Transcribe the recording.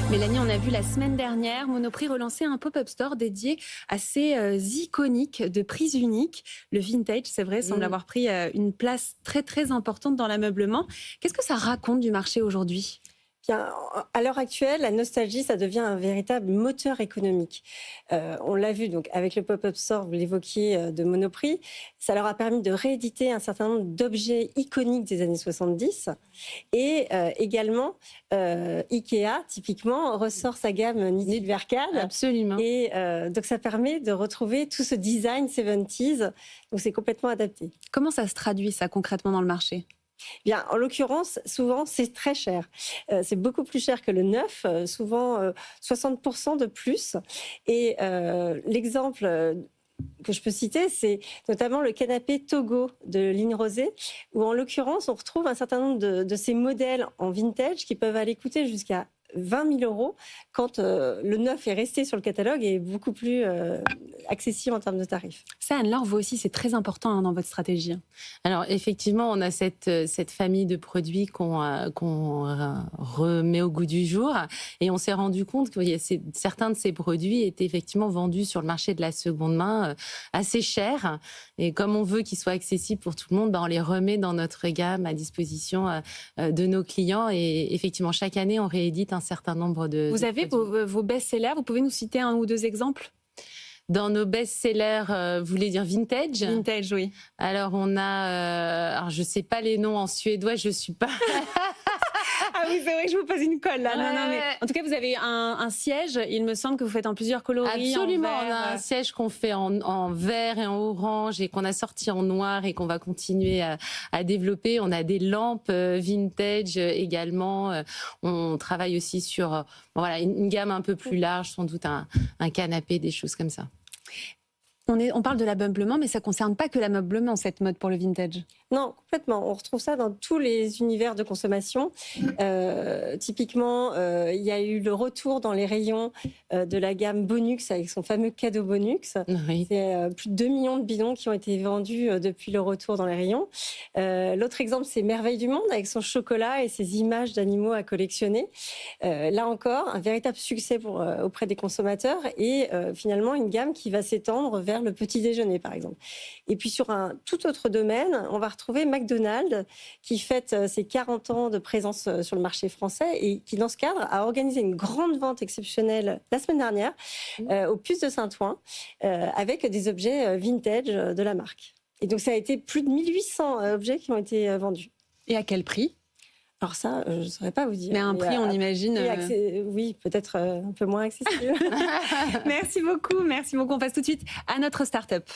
Mélanie, on a vu la semaine dernière Monoprix relancer un pop-up store dédié à ces iconiques de prise unique. Le vintage, c'est vrai, semble avoir pris une place très très importante dans l'ameublement. Qu'est-ce que ça raconte du marché aujourd'hui ? Bien, à l'heure actuelle, la nostalgie, ça devient un véritable moteur économique. On l'a vu donc avec le pop-up store, vous l'évoquiez, de Monoprix. Ça leur a permis de rééditer un certain nombre d'objets iconiques des années 70. Et également, Ikea, typiquement, ressort sa gamme Knit Verkade. Absolument. Et donc, ça permet de retrouver tout ce design 70s. Donc, c'est complètement adapté. Comment ça se traduit ça concrètement dans le marché ? Bien, en l'occurrence, souvent, c'est très cher. C'est beaucoup plus cher que le neuf, souvent 60% de plus. Et l'exemple que je peux citer, c'est notamment le canapé Togo de Ligne Rosée, où en l'occurrence, on retrouve un certain nombre de ces modèles en vintage qui peuvent aller coûter jusqu'à 20 000 euros quand le neuf est resté sur le catalogue et est beaucoup plus accessible en termes de tarifs. Ça, Anne-Laure, vous aussi, c'est très important dans votre stratégie. Alors, effectivement, on a cette famille de produits qu'on remet au goût du jour. Et on s'est rendu compte que certains de ces produits étaient effectivement vendus sur le marché de la seconde main assez cher. Et comme on veut qu'ils soient accessibles pour tout le monde, on les remet dans notre gamme à disposition de nos clients. Et effectivement, chaque année, on réédite un certain nombre de Vous avez produits. vos best-sellers, vous pouvez nous citer un ou deux exemples ? Dans nos best-sellers, vous voulez dire vintage ? Vintage, oui. Alors, on a... alors, je ne sais pas les noms en suédois, je ne suis pas... Ah oui, c'est vrai que je vous pose une colle là. Ouais. Non, mais en tout cas, vous avez un siège. Il me semble que vous faites en plusieurs coloris. Absolument, en vert. on a un siège qu'on fait en vert et en orange et qu'on a sorti en noir et qu'on va continuer à développer. On a des lampes vintage également. On travaille aussi sur voilà, une gamme un peu plus large, sans doute un canapé, des choses comme ça. On parle de l'ameublement, mais ça ne concerne pas que l'ameublement, cette mode pour le vintage. Non, complètement. On retrouve ça dans tous les univers de consommation. Typiquement, il y a eu le retour dans les rayons de la gamme Bonux avec son fameux cadeau Bonux. Oui. C'est plus de 2 millions de bidons qui ont été vendus depuis le retour dans les rayons. L'autre exemple, c'est Merveille du Monde avec son chocolat et ses images d'animaux à collectionner. Là encore, un véritable succès auprès des consommateurs et finalement une gamme qui va s'étendre vers le petit déjeuner, par exemple. Et puis sur un tout autre domaine, on va retrouver McDonald's qui fête ses 40 ans de présence sur le marché français et qui, dans ce cadre, a organisé une grande vente exceptionnelle la semaine dernière au Puce de Saint-Ouen avec des objets vintage de la marque. Et donc ça a été plus de 1800 objets qui ont été vendus. Et à quel prix ? Alors ça, je ne saurais pas vous dire. Mais un prix, on imagine... Oui, peut-être un peu moins accessible. Merci beaucoup. On passe tout de suite à notre start-up.